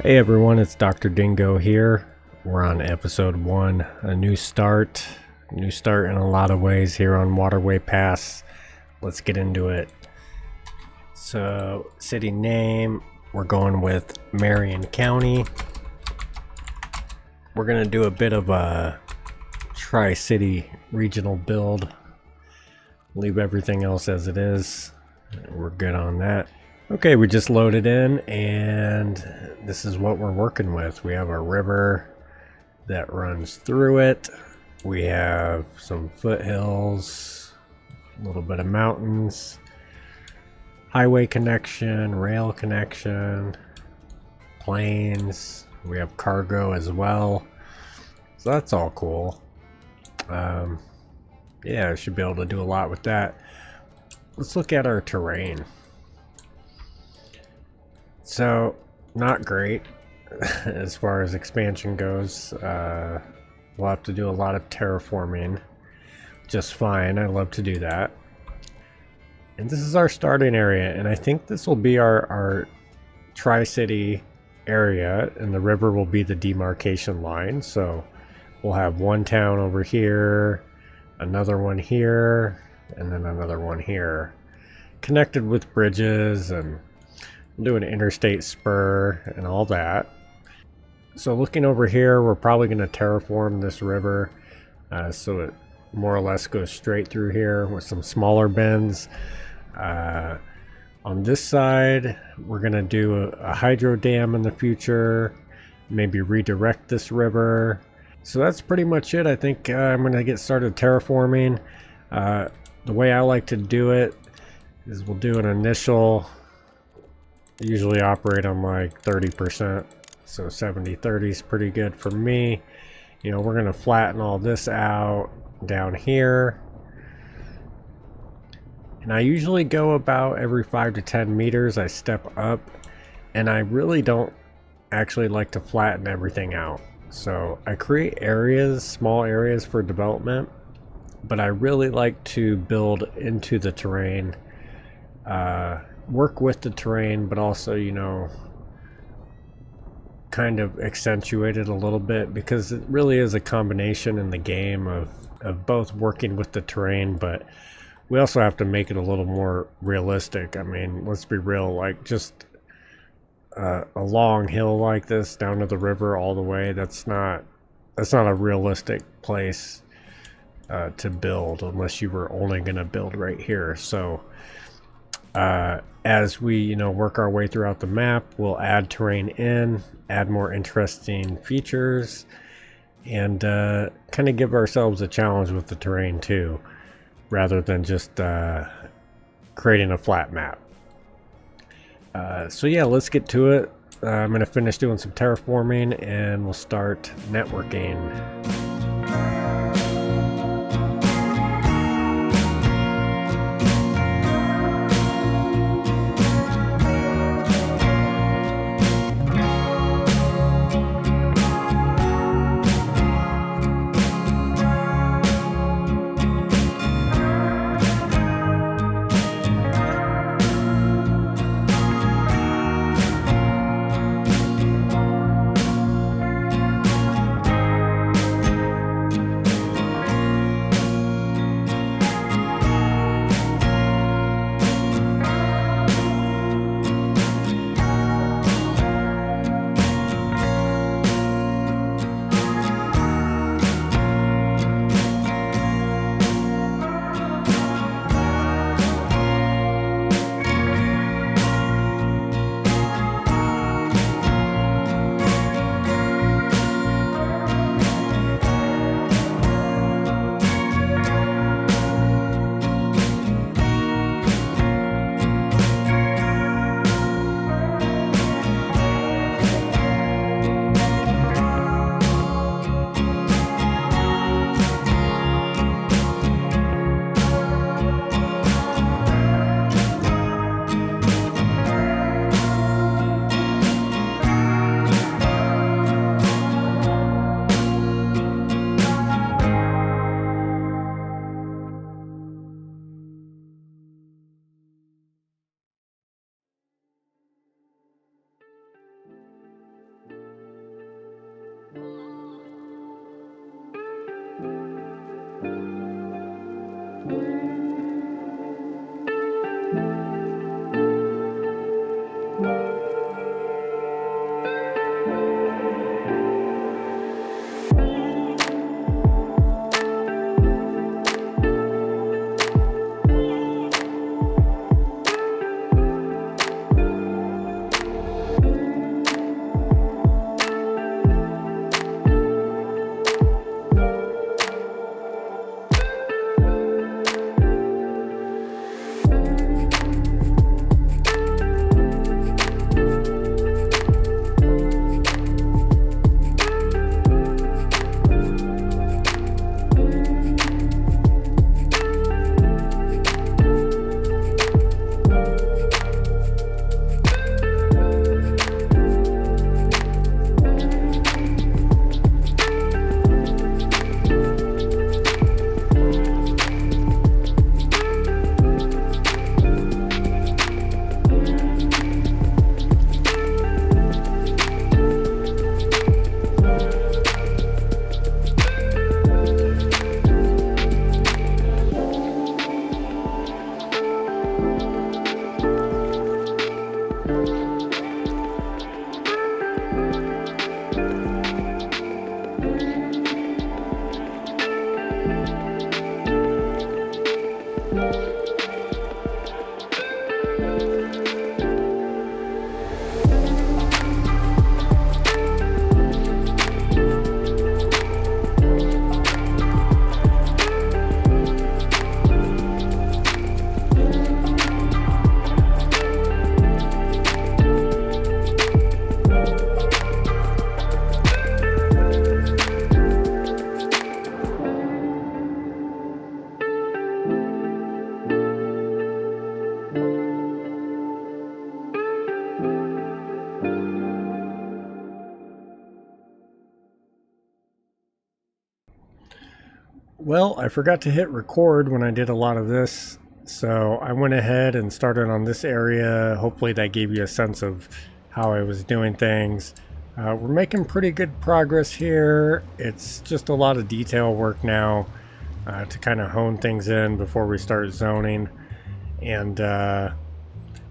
Hey everyone, it's Dr. Dingo here. We're on episode 1, a new start in a lot of ways here on Waterway Pass. Let's get into it. So, city name, we're going with Marion County. We're going to do a bit of a Tri-City regional build. Leave everything else as it is. We're good on that. Okay, we just loaded in and this is what we're working with. We have a river that runs through it. We have some foothills, a little bit of mountains, highway connection, rail connection, plains. We have cargo as well. So that's all cool. Yeah, I should be able to do a lot with that. Let's look at our terrain. So, not great as far as expansion goes. We'll have to do a lot of terraforming. Just fine, I love to do that. And this is our starting area, and I think this will be our Tri-City area, and the river will be the demarcation line. So, we'll have one town over here, another one here, and then another one here. Connected with bridges and do an interstate spur and all that. So looking over here, we're probably going to terraform this river so it more or less goes straight through here with some smaller bends. On this side, we're going to do a hydro dam in the future, maybe redirect this river. So that's pretty much it. I think I'm going to get started terraforming. The way I like to do it is we'll do an initial, usually operate on like 30%, so 70-30 is pretty good for me. You know, we're going to flatten all this out down here, and I usually go about every 5 to 10 meters I step up, and I really don't actually like to flatten everything out. So I create areas, small areas for development, but I really like to build into the terrain, work with the terrain, but also, you know, kind of accentuate it a little bit, because it really is a combination in the game of both working with the terrain, but we also have to make it a little more realistic. I mean, let's be real, like just a long hill like this down to the river all the way, that's not a realistic place to build unless you were only going to build right here. So as we, you know, work our way throughout the map, we'll add terrain in, add more interesting features, and kind of give ourselves a challenge with the terrain too, rather than just creating a flat map. So yeah, let's get to it. I'm going to finish doing some terraforming and we'll start networking. Well, I forgot to hit record when I did a lot of this, so I went ahead and started on this area. Hopefully that gave you a sense of how I was doing things. We're making pretty good progress here. It's just a lot of detail work now to kind of hone things in before we start zoning. And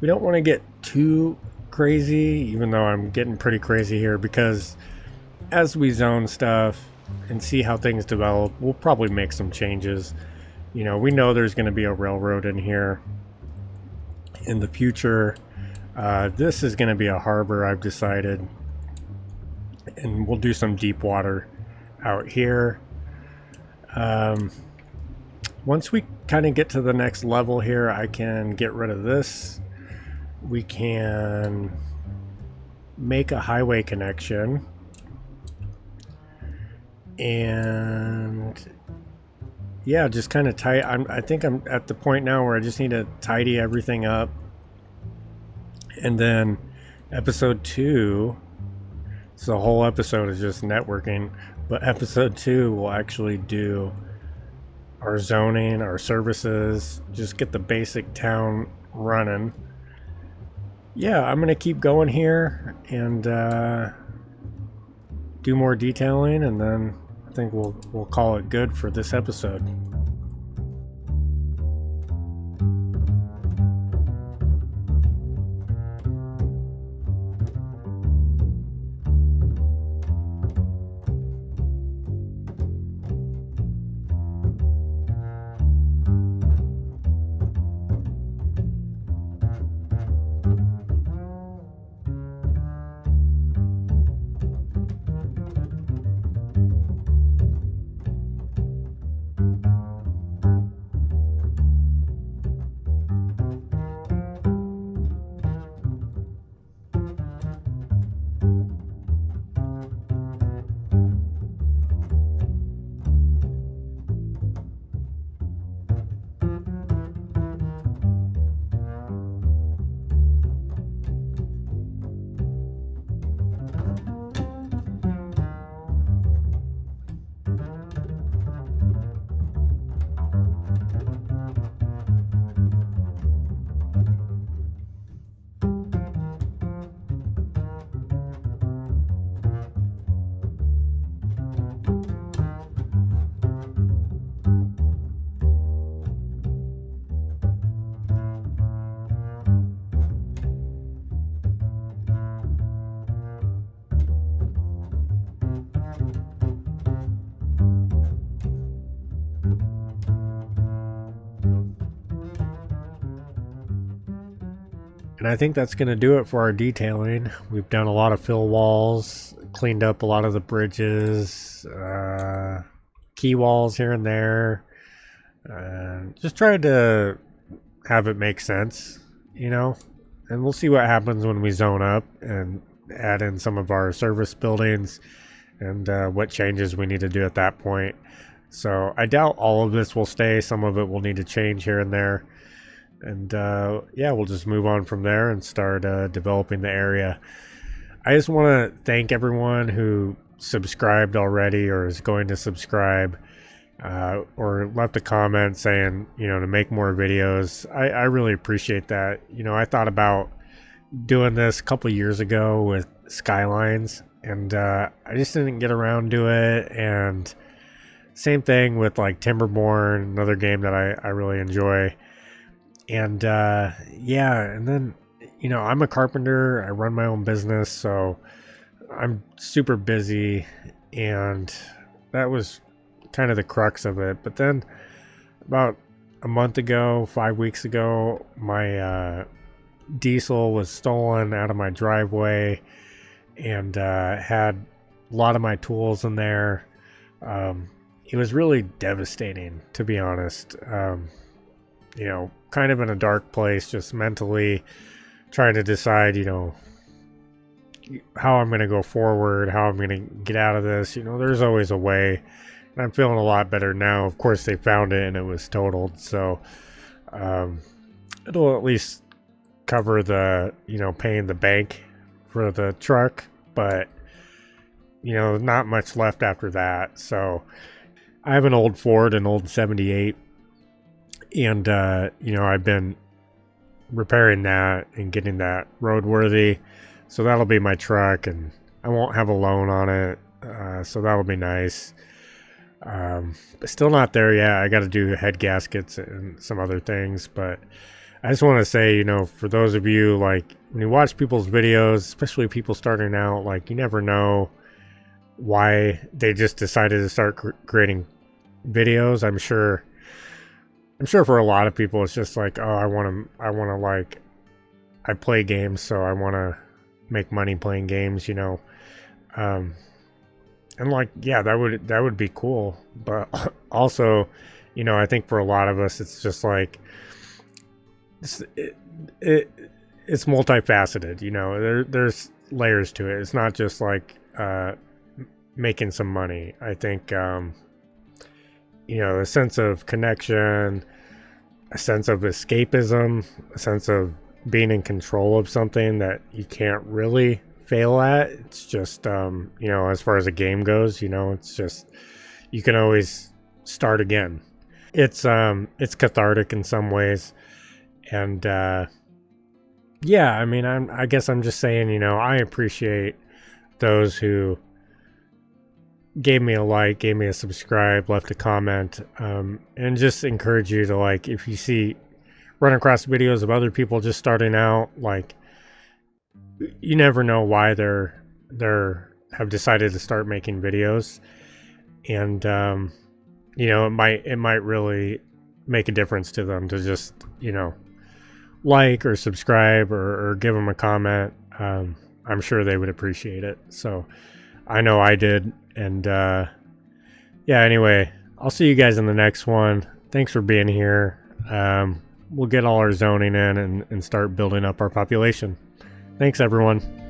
we don't want to get too crazy, even though I'm getting pretty crazy here, because as we zone stuff and see how things develop, we'll probably make some changes. You know, we know there's going to be a railroad in here in the future. This is going to be a harbor, I've decided, and we'll do some deep water out here. Once we kind of get to the next level here, I can get rid of this. We can make a highway connection. And yeah, just kind of I think I'm at the point now where I just need to tidy everything up. And then episode 2, so the whole episode is just networking, but episode 2 will actually do our zoning, our services, just get the basic town running. Yeah, I'm gonna keep going here and do more detailing, and then I think we'll call it good for this episode. And I think that's going to do it for our detailing. We've done a lot of fill walls, cleaned up a lot of the bridges, key walls here and there. Just tried to have it make sense, you know? And we'll see what happens when we zone up and add in some of our service buildings and what changes we need to do at that point. So I doubt all of this will stay. Some of it will need to change here and there. And yeah, we'll just move on from there and start developing the area. I just want to thank everyone who subscribed already or is going to subscribe or left a comment saying, you know, to make more videos. I really appreciate that. You know, I thought about doing this a couple years ago with Skylines, and I just didn't get around to it. And same thing with like Timberborn, another game that I really enjoy. And yeah, and then, you know, I'm a carpenter. I run my own business, so I'm super busy, and that was kind of the crux of it. But then about a month ago, 5 weeks ago, my diesel was stolen out of my driveway, and had a lot of my tools in there. It was really devastating, to be honest. Kind of in a dark place, just mentally trying to decide, how I'm going to go forward, how I'm going to get out of this. There's always a way. And I'm feeling a lot better now. Of course, they found it and it was totaled. So it'll at least cover the, paying the bank for the truck. But, not much left after that. So I have an old Ford, an old 78. And, I've been repairing that and getting that roadworthy. So that'll be my truck, and I won't have a loan on it. So that'll be nice. But still not there yet. I got to do head gaskets and some other things. But I just want to say, for those of you, like, when you watch people's videos, especially people starting out, like, you never know why they just decided to start creating videos. I'm sure for a lot of people, it's just like, oh, I want to like, I play games, so I want to make money playing games, and like, yeah, that would be cool. But also, I think for a lot of us, it's just like, it's multifaceted. There's layers to it. It's not just like making some money. I think a sense of connection, a sense of escapism, a sense of being in control of something that you can't really fail at. It's just as far as a game goes, it's just, you can always start again. It's cathartic in some ways. And yeah, I mean, I guess I'm just saying, I appreciate those who gave me a like, gave me a subscribe, left a comment, and just encourage you to, like, if you run across videos of other people just starting out, like, you never know why they're have decided to start making videos, and it might really make a difference to them to just like or subscribe or give them a comment. I'm sure they would appreciate it. So I know I did. And yeah, anyway, I'll see you guys in the next one. Thanks for being here. We'll get all our zoning in and start building up our population. Thanks, everyone.